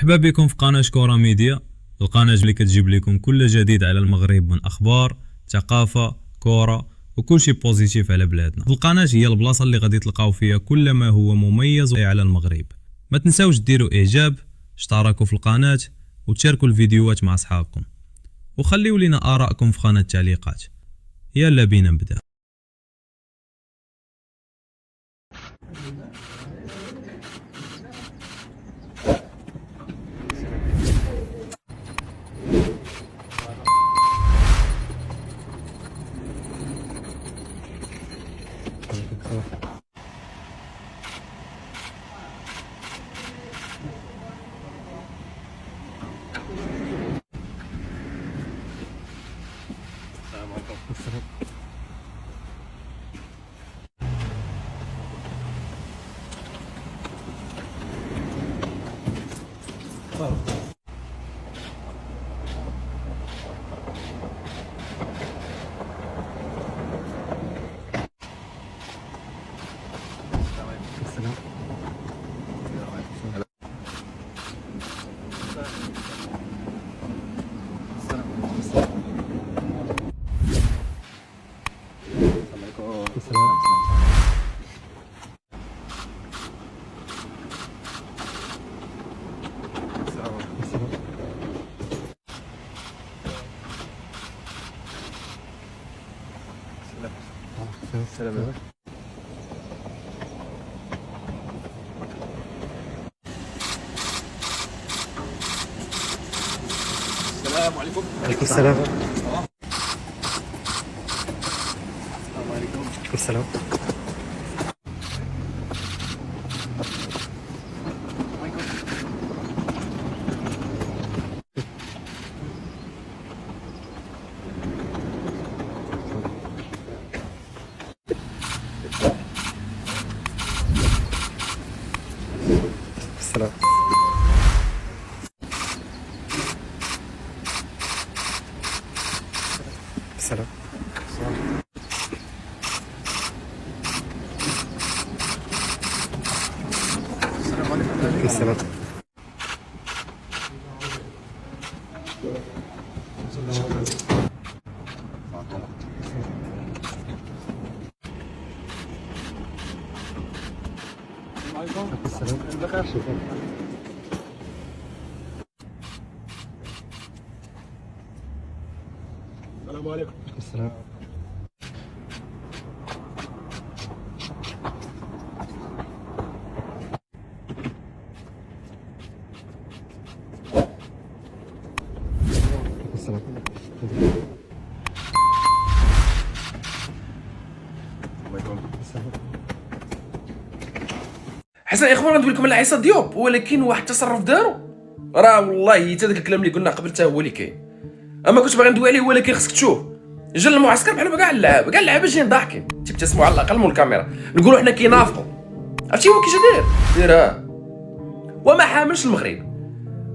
مرحبا بكم في قناة كورة ميديا، القناة اللي كتجيب لكم كل جديد على المغرب من اخبار، ثقافة، كورة وكل شيء بوزيتيف على بلادنا. القناة هي البلاصة اللي غادي تلقاو فيها كل ما هو مميز على المغرب. ما تنساوش ديروا اعجاب، اشتركوا في القناة وتشاركوا الفيديوهات مع اصحابكم، وخليوا لنا آراءكم في خانة التعليقات. يلا بينا نبدا. السلام عليكم. عليكم السلام. السلام عليكم. السلام. السلام. السلام. السلام عليكم. السلام. السلام. بخير. السلام عليكم. السلام. السلام. حسن يا اخوان، غندوي لكم على عيسى ديوب، ولكن واحد التصرف دارو راه والله حتى داك الكلام اللي قلنا قبل حتى هو اللي كاين. اما كنت باغي ندوي عليه، ولكن خصك تشوف جا المعسكر بحال كاع اللعابه، كاع اللعابه جايين ضاحكين تيبتسموا على الاقل من الكاميرا، نقولوا حنا كينافقوا. عرفتي هو كي جا دايرها وما حاملش المغرب.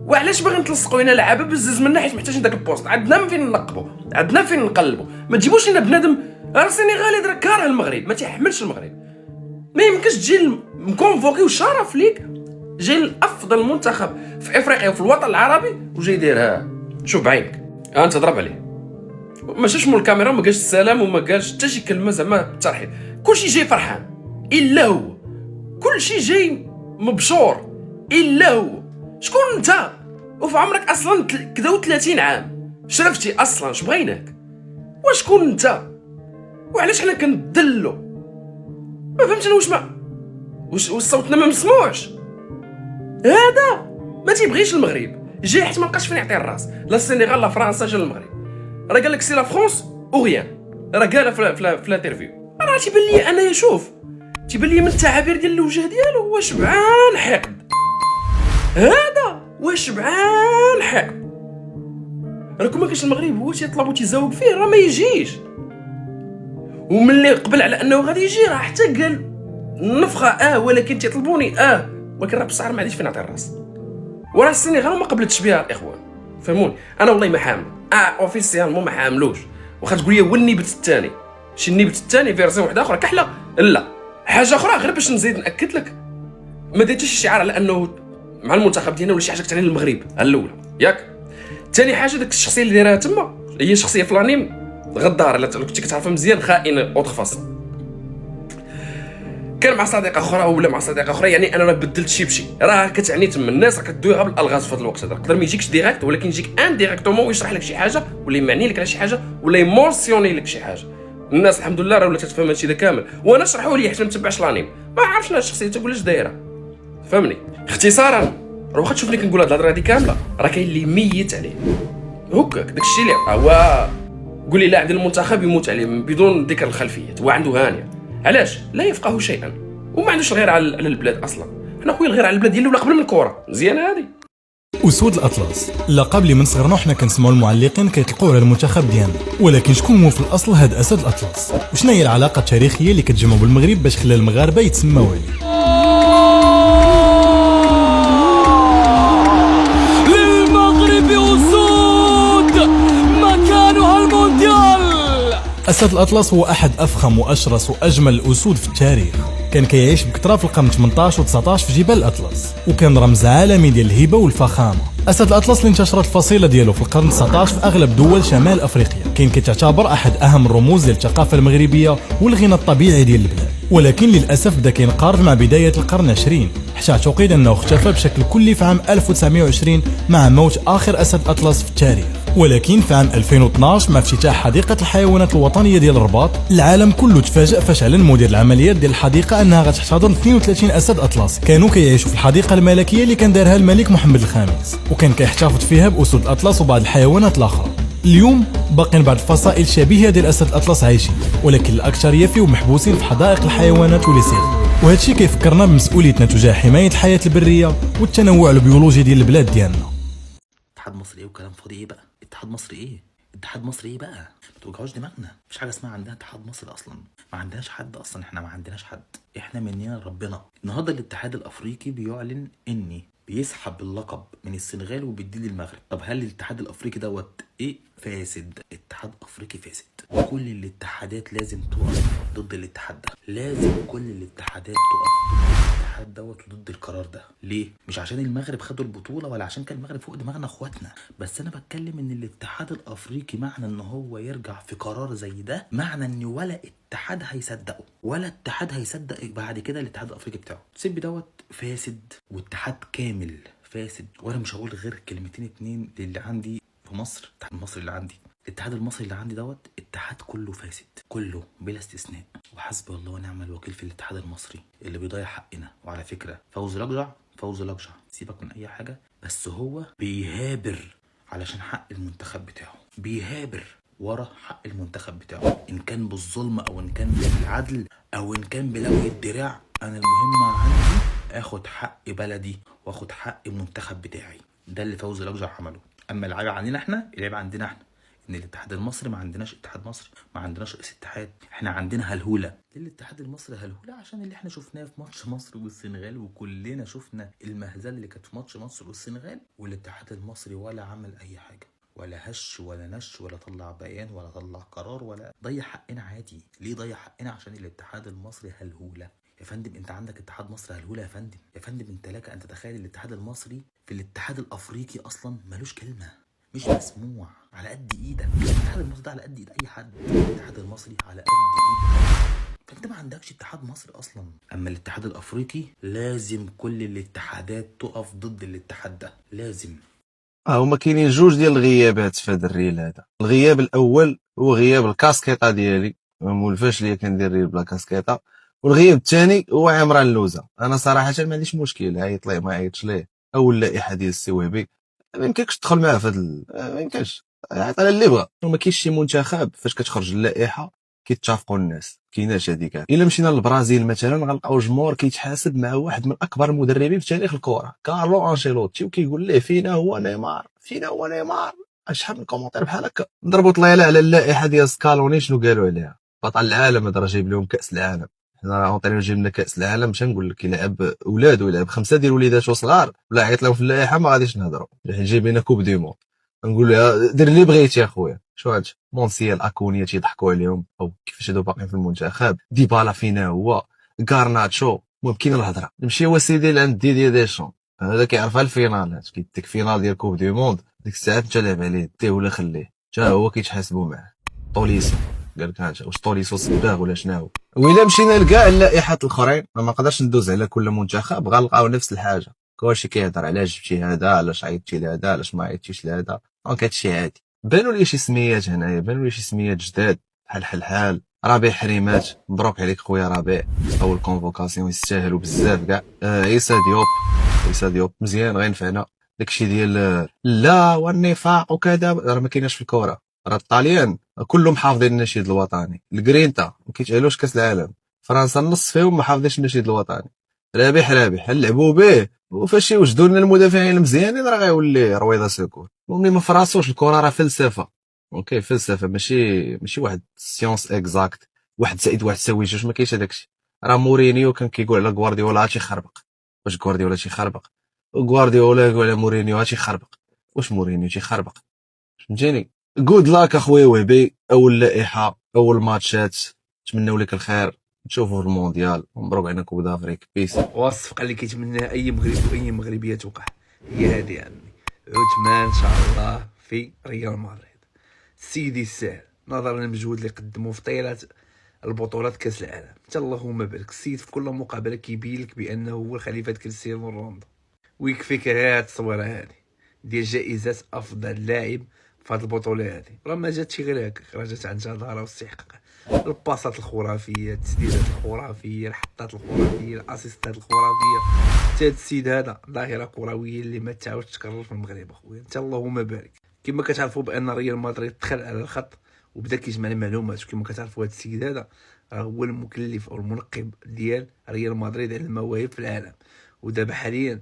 وعلاش باغي نتلصقوا هنا لعابه بزز منا؟ حيت محتاجين داك البوست، عندنا من فين نقبوا، عندنا فين نقلبوا. ما تجيبوش لنا بنادم راه السنغالي درا كاره المغرب، ما تيحملش المغرب. ما يمكنش تجي مكونفوكي وشرف ليك جاي الافضل منتخب في افريقيا وفي الوطن العربي وجاي دايرها. شوف بعينك انت ضرب عليه، ما جاش من الكاميرا، ما قالش السلام وما قالش حتى شي كلمه زعما بالترحيب. كلشي جاي فرحان الا هو، كلشي جاي مبشور الا هو. شكون انت وفي عمرك اصلا كذا و30 عام؟ شرفتي اصلا اش بغيناك؟ وشكون انت؟ وعلاش حنا كندلو؟ ما فهمتش انا واش صوتنا ما مسموعش. هذا ما تيبغيش المغرب، جاي حيت ما لقاش فين يعطي الراس، لا السنغال لا فرنسا جا المغرب. راه قال لك سي لا فرونس او غيان، راه قالها في الانترفيو. راه تيبان لي انايا، شوف تيبان لي من التعابير ديال الوجه ديالو هو شبعان حقد. هذا هو شبعان حقد. راكم ما كاينش المغرب هو تيطلب وتيزاوق فيه، راه ما يجيش. وملي قبل على انه غادي يجي راه حتى قال النفخه ولكن تيطلبوني ولكن راه بصح ما عنديش فين نعطي الراس. وراه السنغال ما قبلتش بها الاخوان، فهموني. انا والله ما حامل اوفيسيال ما حاملوش. واخا تقول لي هو النيبت الثاني، شي النيبت الثاني فيرسيون واحده اخرى كحله، لا حاجه اخرى غير باش نزيد ناكد لك. ما ديتش شي شعار على انه مع المنتخب ديالنا ولا شي حاجه كتعني للمغرب الاولى ياك. ثاني حاجه ديك الشخصيه اللي دايرها تما هي شخصيه في الانيم غدار، الا كنتي كتعرفها مزيان خائن اوتر فاس. كان مع صديقه اخرى ولا مع صديقه اخرى، يعني انا راه بدلت شي بشي، راه كتعني تما الناس راه كدوي غير بالالغاز في هذا الوقت هذا. يقدر ما يجيكش ديريكت ولكن يجيك انديريكتومون ويشرح لك شي حاجه ولا يمعني لك على شي حاجه ولا يمونسيوني لك شي حاجه. الناس الحمد لله راه ولات تفهم هادشي كامل، وانا شرحوا لي حيت ما متبعش الانيم ما عرفتش انا الشخصيه تقول اش دايره. فهمني اختصارا، راه واخا تشوفني كنقول هاد الهضره هادي كامله راه كاين اللي ميت عليه هكاك. داكشي اللي هو قول لي لاعب المنتخب يموت عليه بدون ذكر الخلفيات، هو عنده هانيه. علاش؟ لا يفقه شيئا وما عندوش الغير على البلاد اصلا. حنا خويا الغير على البلاد ديالنا ولا قبل من الكره مزيانه هذه. أسود الأطلس لقب اللي من صغرنا وحنا كنسمعوا المعلقين كيطلقوا على المنتخب ديالنا، ولكن شكون هو في الأصل هاد أسد الأطلس؟ وشنا هي العلاقة التاريخية اللي كتجمعوا بالمغرب باش خلى المغاربة يتسموا عليه؟ للمغرب أسود مكانها المونديال. أسد الأطلس هو أحد أفخم وأشرس وأجمل الأسود في التاريخ. كان كيعيش بكثرة في القرن 18 و 19 في جبال الأطلس، وكان رمز عالمي ديال الهبة والفخامة. أسد الأطلس اللي انتشرت الفصيلة ديالو في القرن 19 في أغلب دول شمال أفريقيا، كاين كيتعتبر أحد أهم الرموز ديال الثقافة المغربية والغنى الطبيعي ديال البلاد. ولكن للأسف بدا كينقرض مع بداية القرن 20 حتى اعتقد أنه اختفى بشكل كلي في عام 1920 مع موت آخر أسد أطلس في التاريخ. ولكن في عام 2012 مع افتتاح حديقة الحيوانات الوطنية ديال الرباط، العالم كله تفاجأ فاش اعلن مدير العمليات ديال الحديقة أنها غتحتضن 32 أسد أطلس كانوا كيعيشوا في الحديقة الملكية اللي كان دارها الملك محمد الخامس، وكان كيحتفظ فيها بأسود الأطلس وبعض الحيوانات الأخرى. اليوم باقين بعض الفصائل شبيهة ديال أسد الأطلس عايشين، ولكن الأكثرية فيهم محبوسين في حدائق الحيوانات وليسير. وهذا الشيء كيفكرنا بمسؤوليتنا تجاه حماية الحياة البرية والتنوع البيولوجي ديال البلاد ديالنا. اتحاد مصري ايه وكلام فاضي ايه بقى؟ اتحاد مصري ايه؟ اتحاد مصري ايه بقى؟ ما توجعوش دماغنا، مفيش حاجه اسمها عندنا اتحاد مصري اصلا، ما عندناش حد اصلا، احنا ما عندناش حد، احنا مننا ربنا. النهارده الاتحاد الافريقي بيعلن اني بيسحب اللقب من السنغال وبيديه للمغرب. طب هل الاتحاد الافريقي دوت ايه؟ فاسد، اتحاد افريقي فاسد. كل الاتحادات لازم تقف ضد الاتحاد ده، لازم كل الاتحادات تقف ضد الاتحاد دوت وضد القرار ده. ليه؟ مش عشان المغرب خدوا البطوله ولا عشان كان المغرب فوق دماغنا اخواتنا، بس انا بتكلم ان الاتحاد الافريقي معنى ان هو يرجع في قرار زي ده، معنى ان ولا اتحاد هيصدقه ولا اتحاد هيصدق بعد كده الاتحاد الافريقي بتاعه. سيب دوت فاسد واتحاد كامل فاسد. وانا مش هقول غير كلمتين اتنين للي عندي في مصر. الاتحاد المصري اللي عندي، الاتحاد المصري اللي عندي دوت اتحاد كله فاسد، كله بلا استثناء. وحسبي الله ونعم الوكيل في الاتحاد المصري اللي بيضيع حقنا. وعلى فكره فوز لقجع سيبك من اي حاجه، بس هو بيهابر علشان حق المنتخب بتاعه، بيهابر ورا حق المنتخب بتاعه، ان كان بالظلم او ان كان بالعدل او ان كان بلوي الدراع. انا المهم عندي اخد حق بلدي واخد حق المنتخب بتاعي. ده اللي فوز لقجع عمله. اما العيب عندنا احنا، العيب عندنا احنا ان الاتحاد المصري ما عندناش اتحاد مصري، ما عندناش رئيس اتحاد، احنا عندنا هلهوله. ليه الاتحاد المصري هلهوله؟ عشان اللي احنا شفناه في ماتش مصر والسنغال، وكلنا شفنا المهزله اللي كانت في ماتش مصر والسنغال، والاتحاد المصري ولا عمل اي حاجه، ولا هش ولا نش ولا طلع بيان ولا طلع قرار ولا ضيع حقنا عادي. ليه ضيع حقنا؟ عشان الاتحاد المصري هلهوله. يا فندم انت عندك اتحاد مصري هلهوله يا فندم. يا فندم انت لك ان تتخيل الاتحاد المصري في الاتحاد الافريقي اصلا ملوش كلمه، مش مسموع، على قد ايدك. الاتحاد المصري ده على قد ايد اي حد، الاتحاد المصري على قد ايد، فانت ما عندكش اتحاد مصري اصلا. اما الاتحاد الافريقي لازم كل الاتحادات تقف ضد الاتحاد ده، لازم. هما كاينين جوج ديال الغيابات في هذا الريل هذا. الغياب الاول هو غياب الكاسكيطه ديالي، مولفاش ليا كندير ريل بلا كاسكيطه. والغياب الثاني هو عمران اللوزه. انا صراحه ما عنديش مشكل عيط ليه ما عيطش ليه، او اللائحه ديال السي وهبي ما يمكنش تدخل معاه في ما يمكنش، عيط على اللي بغا. وما كاينش شي منتخب فاش كتخرج اللائحه كيتفقوا الناس، كايناش هذيك. الا مشينا للبرازيل مثلا غنلقاو جمهور كيتحاسب مع واحد من اكبر المدربين في تاريخ الكره، كارلو انشيلوتي، وكيقول ليه فينا هو نيمار، فينا هو نيمار. شحال من كومونتير بحال هكا. ضربوا طليله على اللائحه ديال سكالوني، شنو قالوا عليها؟ بطل العالم، هذا راه جايب لهم كاس العالم. حنا راه اونطرينور جايب لنا كاس العالم، مش نقول لك يلعب ولادو، يلعب 5 ديال وليداتو صغار، ولا عيط لهم في اللائحه ما غاديش نهضروا. جايب لنا كوب دي موند، نقول له دير اللي بغيتي يا خويا. شو هادشي؟ مونسيال اكونيا تيضحكوا عليهم، او كيفاش هادو باقيين في المنتخب. ديبالا فينا هو، غارناتشو. المهم كاين الهضره. نمشيو سيدي لعند ديدي ديشون. هذا كيعرفها الفينالات، كيديك فينال ديال كوب دي موند، ديك الساعات انت لعب عليه ديه ولا خليه، حتى هو كيتحاسبوا معاه. طوليسو قال لك هانت واش طوليسو صداغ ولا شناهو. وإلا مشينا لكاع اللائحات الاخرين ما نقدرش ندوز على كل منتخب، غنلقاو نفس الحاجه، كلشي كيهضر علاش جبتي هذا، علاش عيطتي لهذا، علاش ما عيطتيش لهذا. دونك هادشي عادي. بانوا لي شي سميات هنايا، بانوا لي شي سميات جداد بحال حل ربيع حريمات، مبروك عليك خويا ربيع، اول كونفوكاسيون يستاهلوا بزاف كاع. عيسى ديوب مزيان غينفعنا. داكشي ديال لا والنفاق وكذا راه ما كايناش في الكره، راه الطاليان كلهم حافظين النشيد الوطني، الجرينتا ما كيتعلوش كاس العالم، فرنسا النص فيهم ما حافظينش النشيد الوطني. رابح نلعبوا به، وفاش يوجدوا لنا المدافعين المزيانين راه غيولي رويضه سكور. المهم ما فراسوش الكره راه فلسفه، اوكي فلسفه ماشي واحد سيونس اكزاكت، 1+1=2، ما كاينش هداكشي. راه مورينيو كان كيقول على غوارديولا هاتشي خربق، واش غوارديولا تيخربق؟ غوارديولا يقول على مورينيو هاتشي خربق، واش مورينيو تيخربق؟ فهمتيني؟ جود لاك اخويا وهبي، اول لائحه اول ماتشات، نتمنوا لك الخير، نشوفوا في المونديال، مبروك علينا كوب دافريك، بيس. والصفقه اللي كيتمناها اي مغربي واي مغربيه توقع هي هذه يا عمي، عثمان ان شاء الله في ريال مدريد. سيدي السهل نظرا للمجهود اللي قدموا في طيله البطولات كاس العالم، حتى اللهم بارك. السيد في كل مقابله كيبين لك بانه هو خليفه كريستيانو رونالدو، ويكفيك هاد التصويره هذه ديال جائزه افضل لاعب في هاد البطوله هذه. راه ما جاتش غير هكاك، راه جات عن جداره واستحقاق. الباصات الخرافيه، التسديدات الخرافيه، الحطات الخرافيه، الاسيستات الخرافيه. حتى هاد السيد هذا ظاهره كرويه اللي ما تعاودش تكرر في المغرب اخويا، انت اللهم بارك. كما كتعرفوا بان ريال مدريد دخل على الخط وبدا كيجمع المعلومات، وكما كتعرفوا هاد السيد هذا راه هو المكلف او المنقب ديال ريال مدريد على المواهب في العالم. ودابا حاليا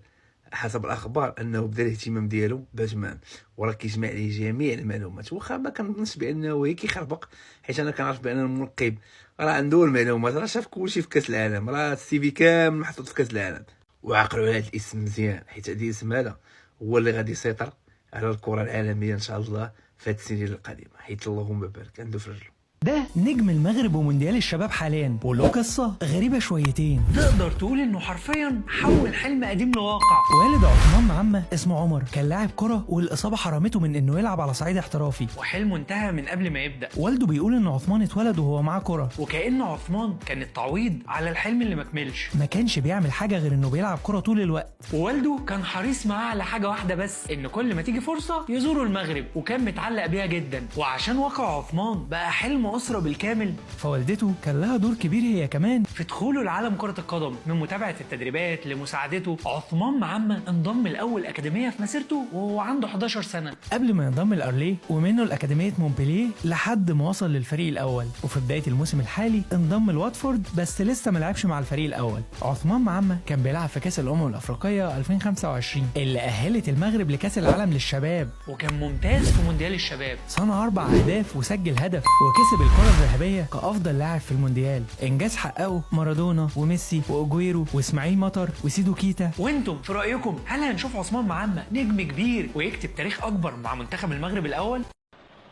حسب الاخبار انه بدا الاهتمام ديالو باتمان، وراه كيجمع عليه جميع المعلومات. واخا ما كنظنش بانه هي كيخربق، حيت انا كنعرف بان المنقب راه عنده المعلومات، راه شاف كلشي في كاس العالم، راه السي في كامل محطوط في كاس العالم. وعقلوا على هذا الاسم مزيان، حيت هذا الاسم هذا هو اللي غادي يسيطر على الكره العالميه ان شاء الله في هذه السنين القادمه، حيت اللهم بارك عنده في رجله. ده نجم المغرب ومونديال الشباب حاليا، وله قصة غريبة شويتين. تقدر تقول انه حرفيا حول حلم قديم لواقع. والد عثمان معمة اسمه عمر، كان لاعب كرة والإصابة حرمته من انه يلعب على صعيد احترافي، وحلمه انتهى من قبل ما يبدأ. والده بيقول ان عثمان اتولد وهو معاه كرة، وكأن عثمان كان التعويض على الحلم اللي ما كملش. ما كانش بيعمل حاجة غير انه بيلعب كرة طول الوقت، ووالده كان حريص معاه على حاجة واحدة بس، ان كل ما تيجي فرصة يزوروا المغرب، وكان متعلق بيها جدا. وعشان واقع عثمان بقى حلم أسرة بالكامل، فوالدته كان لها دور كبير هي كمان في دخوله لعالم كرة القدم، من متابعة التدريبات لمساعدته. عثمان معمة انضم الأول أكاديمية في مسيرته وهو عنده 11 سنة، قبل ما ينضم الأرليه ومنه الأكاديمية مونبلييه لحد ما وصل للفريق الأول. وفي بداية الموسم الحالي انضم لواتفورد، بس لسه ما لعبش مع الفريق الأول. عثمان معمة كان بيلعب في كأس الأمم الأفريقية 2025 اللي أهلت المغرب لكأس العالم للشباب، وكان ممتاز في مونديال الشباب، صنع 4 أهداف وسجل هدف، وكسب الكرة الذهبية كأفضل لاعب في المونديال، إنجاز حققه مارادونا وميسي وأجويرو وإسماعيل مطر وسيدو كيتا. وانتم في رأيكم هل هنشوف عثمان معمة نجم كبير ويكتب تاريخ أكبر مع منتخب المغرب الأول؟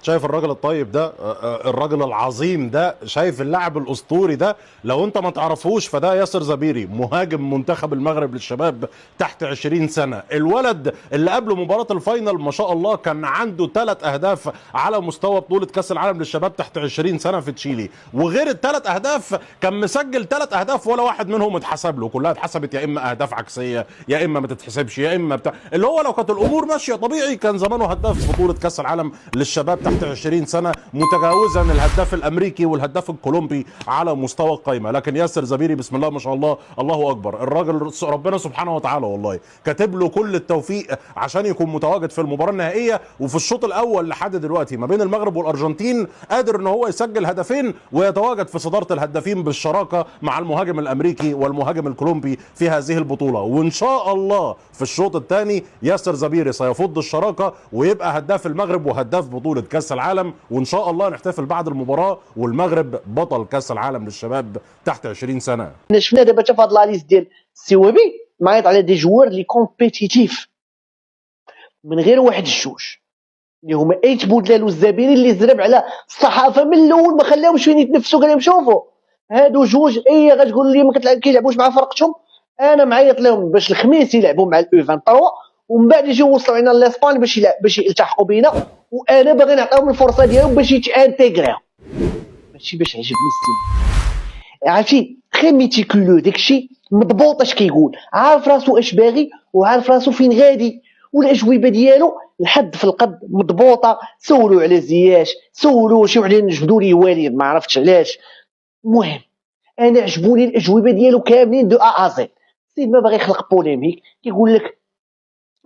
شايف الراجل الطيب ده، الراجل العظيم ده، شايف اللاعب الاسطوري ده؟ لو انت ما تعرفوش فده ياسر زبيري، مهاجم منتخب المغرب للشباب تحت 20 سنة. الولد اللي قبل مباراة الفاينل ما شاء الله كان عنده 3 أهداف على مستوى بطولة كاس العالم للشباب تحت 20 سنة في تشيلي، وغير ال3 أهداف كان مسجل 3 أهداف ولا واحد منهم اتحسب له، كلها اتحسبت يا اما اهداف عكسية يا اما ما تتحسبش يا اما بتاع، اللي هو لو كانت الامور ماشية طبيعي كان زمانه هداف بطولة كاس العالم للشباب تحت 20 سنة، متجاوزا الهداف الامريكي والهداف الكولومبي على مستوى القائمة. لكن ياسر زبيري بسم الله ما شاء الله، الله اكبر، الراجل ربنا سبحانه وتعالى والله كاتب له كل التوفيق عشان يكون متواجد في المباراة النهائية. وفي الشوط الاول لحد دلوقتي ما بين المغرب والارجنتين قادر ان هو يسجل هدفين ويتواجد في صدارة الهدافين بالشراكة مع المهاجم الامريكي والمهاجم الكولومبي في هذه البطولة. وان شاء الله في الشوط الثاني ياسر زبيري سيفض الشراكة ويبقى هداف المغرب وهداف بطولة كاس العالم، وان شاء الله نحتفل بعد المباراة والمغرب بطل كاس العالم للشباب تحت 20 سنة. شفنا دابا حتى في هاد لاليست ديال السوابي معيط على دي جوار لي كومبيتيتيف من غير واحد الجوج اللي هما ايت بودلال والزبيري اللي زرب على الصحافه من الاول ما خلاهمش فين يتنفسوا. قال لهم شوفوا هادو جوج غتقول لي ما كيلعبوش مع فرقتهم، انا معيط لهم باش الخميس يلعبوا مع الاو 23 ومن بعد يجيو يوصلوا علينا لاسبان باش يلتحقوا بينا، وانا باغي نعطيهم الفرصه ديالهم باش يتانتيغريو، ماشي باش عجبني السينما. عرفتي خي ميتيكولو، داكشي مضبوط اش كيقول، عارف راسو اش باغي وعارف راسو فين غادي، والاجوبه ديالو الحد في القد مضبوطه. سولوا على زياش، سولوا شي وحدين جبدوا لي والد ما عرفتش علاش. المهم انا عجبوني الاجوبه ديالو كاملين دو ا زد. السيد ما باغي يخلق بوليميك، كيقول لك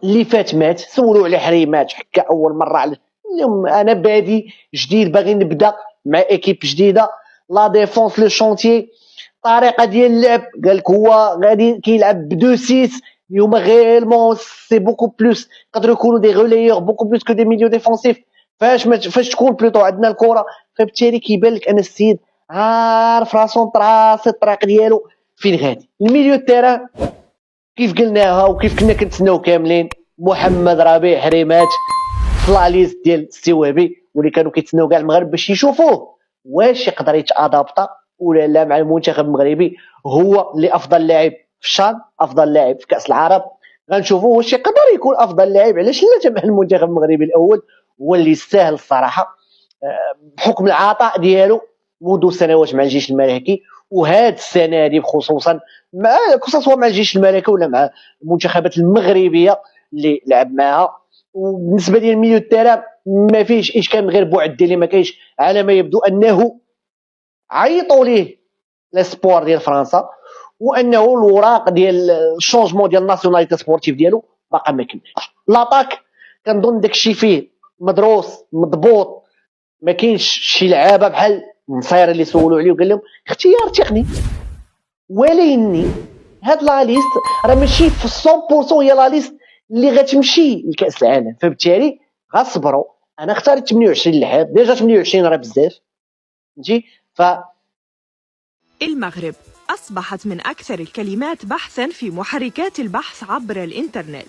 اللي فات مات، سولوا على حريمات حكا اول مره على اليوم. انا بادي جديد باغي نبدا مع ايكيب جديده، لا ديفونس لو شونتيي، الطريقه ديال اللعب قال لك هو غادي كيلعب ب 2-6. اليوم غيرمون سي بوكو بلوس، يقدروا يكونوا دي غوليور بوكو بلوس كو دي ميليو ديفونسيف فاش تكون بلوتو عندنا الكره. فبالتالي كيبان لك ان السيد عارف راسو طراسي الطريق ديالو فين غادي. الميليو تيران كيف قلناها وكيف كنا كنتسناو كاملين، محمد ربيع حريمات في لا ليست ديال السوابي، واللي كانوا كيتسناو كاع المغرب باش يشوفوه واش يقدر يتادابطا ولا لا مع المنتخب المغربي. هو اللي افضل لاعب في الشان، افضل لاعب في كاس العرب، غنشوفوا واش يقدر يكون افضل لاعب. علاش لا مع المنتخب المغربي الاول، هو اللي يستاهل الصراحه بحكم العطاء ديالو منذ سنوات مع الجيش الملكي، وهاد السنه هذه خصوصا مع سواء مع الجيش الملكي ولا مع المنتخبات المغربيه اللي لعب معها. وبالنسبه لي الميليو تاعنا ما فيش اشكال غير بوعدي، ما كاينش على ما يبدو انه عيطوا ليه لاسبور ديال فرنسا، وانه الوراق ديال الشونجمون ديال الناسيوناليتي سبورتيف ديالو باقا ما كملش. لاطاك كنظن داكشي فيه مدروس مضبوط، ما كاينش شي لعابه بحال النصير اللي سولوا عليه وقال لهم اختيار تقني. ولكن هاد لا ليست راه ماشي في 100% هي لا ليست اللي غتمشي لكاس العالم، فبالتالي غصبروا. انا اختاريت 28 لعاب، ديجا 28 راه بزاف فهمتي. المغرب أصبحت من أكثر الكلمات بحثاً في محركات البحث عبر الإنترنت،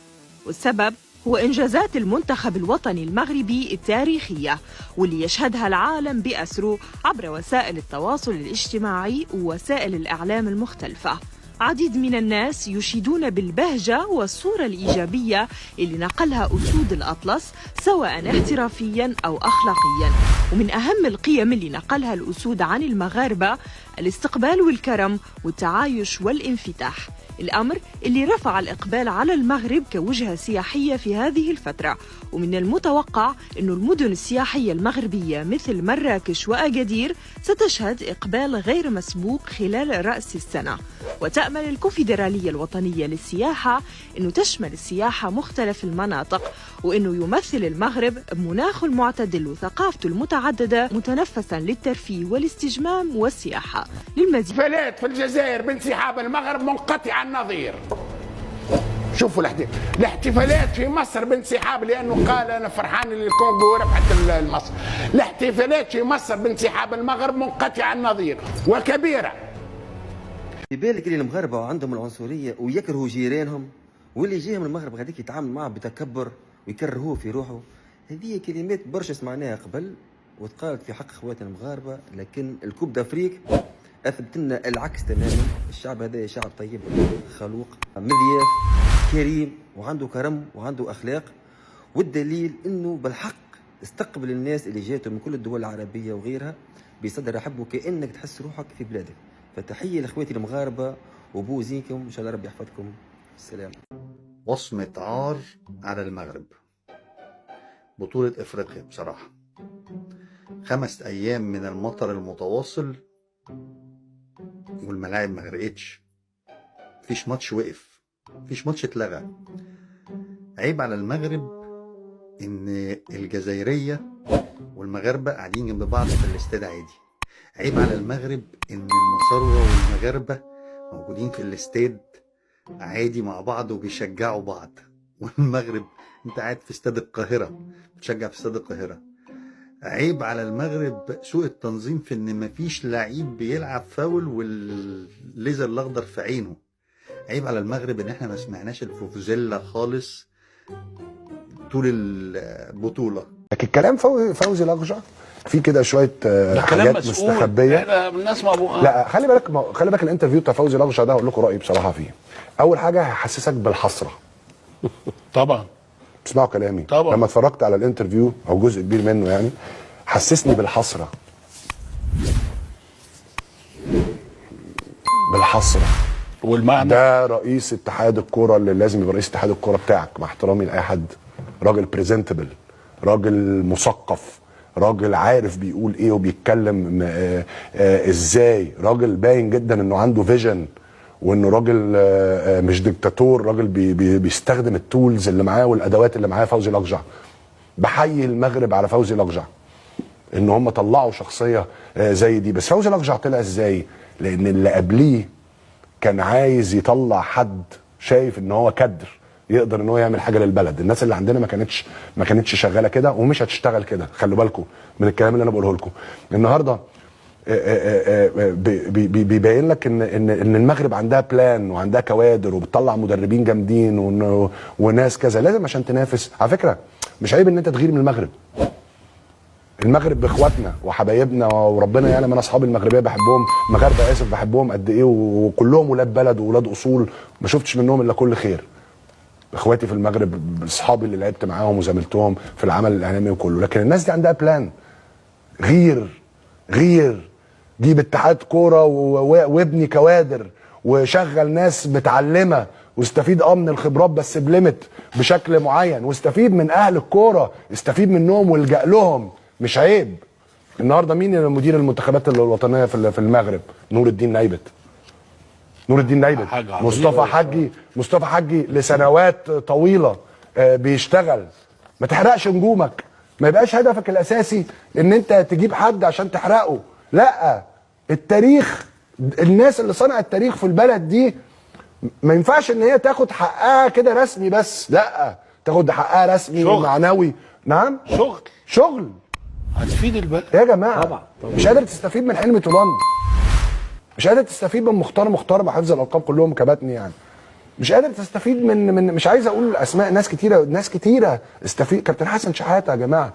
والسبب هو إنجازات المنتخب الوطني المغربي التاريخية، واللي يشهدها العالم بأسره عبر وسائل التواصل الاجتماعي ووسائل الإعلام المختلفة. عديد من الناس يشيدون بالبهجة والصورة الإيجابية اللي نقلها أسود الأطلس سواء احترافيا أو أخلاقيا. ومن أهم القيم اللي نقلها الأسود عن المغاربة الاستقبال والكرم والتعايش والانفتاح، الأمر اللي رفع الإقبال على المغرب كوجهة سياحية في هذه الفترة. ومن المتوقع أن المدن السياحية المغربية مثل مراكش وأكادير ستشهد إقبال غير مسبوق خلال رأس السنة. وتأمل الكونفدرالية الوطنية للسياحة أنه تشمل السياحة مختلف المناطق، وأنه يمثل المغرب بمناخه المعتدل وثقافته المتعددة متنفسا للترفيه والاستجمام والسياحة. للمزيد الاحتفالات في الجزائر بانسحاب المغرب منقطع النظير. شوفوا الاحتفالات في مصر بانسحاب، لانه قال انا فرحان ان الكونغو ربحت مصر. الاحتفالات في مصر بانسحاب المغرب منقطع النظير وكبيره. في بالك اللي المغاربه عندهم العنصريه ويكرهوا جيرانهم، واللي يجيهم المغرب غاديك يتعامل معه بتكبر ويكرهوه في روحه. هذه كلمات برشا سمعناها قبل وتقالت في حق خواتنا المغاربه، لكن الكوب دافريك اثبت لنا العكس تماما. الشعب هذا شعب طيب خلوق مضياف كريم وعنده كرم وعنده اخلاق، والدليل انه بالحق استقبل الناس اللي جاتوا من كل الدول العربيه وغيرها بصدر رحب وكانك تحس روحك في بلادك. فتحيه لاخواتي المغاربه وبوزيكم ان شاء الله ربي يحفظكم. السلام. وصمة عار على المغرب بطولة افريقيا بصراحة. 5 أيام من المطر المتواصل والملاعب ما غرقتش، مفيش ماتش وقف، مفيش ماتش اتلغى. عيب على المغرب ان الجزائرية والمغاربة قاعدين جنب بعض في الاستاد عادي. عيب على المغرب ان المصاروة والمغاربة موجودين في الاستاد عادي مع بعض وبيشجعوا بعض، والمغرب انت قاعد في استاد القاهرة بتشجع في استاد القاهرة. عيب على المغرب سوء التنظيم في ان مفيش لعيب بيلعب فاول والليزر الاخضر في عينه. عيب على المغرب ان احنا ما سمعناش الفوفوزيلا خالص طول البطولة. لكن كلام فوزي الاقجع في كده شويه حاجات مستخبيه. الناس ما ابوها. لا خلي بالك الانترفيو بتاع فوزي الاقجع ده هقول لكم رايي بصراحه فيه. اول حاجه هيحسسك بالحسره. طبعا. تسمعوا كلامي. طبعا. لما اتفرجت على الانترفيو او جزء كبير منه يعني حسسني بالحسره. والمعنى ده رئيس اتحاد الكوره اللي لازم يبقى رئيس اتحاد الكوره بتاعك، مع احترامي لاي حد. راجل بريزنتبل، راجل مثقف، راجل عارف بيقول ايه وبيتكلم ازاي، راجل باين جدا انه عنده فيجن وانه راجل مش ديكتاتور، راجل بيستخدم التولز اللي معاه والادوات اللي معاه. فوزي الاقجع بحيي المغرب على فوزي الاقجع ان هم طلعوا شخصيه زي دي. بس فوزي الاقجع طلع ازاي؟ لان اللي قبليه كان عايز يطلع حد شايف ان هو كدر يقدر ان هو يعمل حاجه للبلد. الناس اللي عندنا ما كانتش شغاله كده ومش هتشتغل كده. خلوا بالكم من الكلام اللي انا بقوله لكم النهارده. بيبين لك ان المغرب عندها بلان وعندها كوادر وبتطلع مدربين جامدين وناس كذا. لازم عشان تنافس. على فكره مش عيب ان انت تغير من المغرب. المغرب باخواتنا وحبايبنا وربنا يعلم انا اصحابي المغربيه بحبهم، مغاربه اسف بحبهم قد ايه، وكلهم ولاد بلد وولاد اصول ما شفتش منهم الا كل خير. اخواتي في المغرب اصحابي اللي لعبت معاهم وزملتهم في العمل الاعلامي وكله. لكن الناس دي عندها بلان. غير جيب اتحاد كوره وابني كوادر وشغل ناس متعلمه واستفيد من الخبرات بس بليمت بشكل معين، واستفيد من اهل الكوره، استفيد منهم والجأ لهم. مش عيب. النهارده مين مدير المنتخبات الوطنيه في المغرب؟ نور الدين نايبت. مصطفى حجي لسنوات طويله بيشتغل. ما تحرقش نجومك. ما يبقاش هدفك الاساسي ان انت تجيب حد عشان تحرقه. لا، التاريخ، الناس اللي صنعت التاريخ في البلد دي ما ينفعش ان هي تاخد حقها كده رسمي بس. لا، تاخد حقها رسمي ومعنوي. نعم، شغل هتفيد البلد يا جماعه. طبعا. مش قادر تستفيد من حلمي طولان، مش قادر تستفيد من مختار بحفظ الالقاب كلهم كباتني يعني. مش قادر تستفيد من مش عايز اقول اسماء ناس كتيره استفيد. كابتن حسن شحاته يا جماعه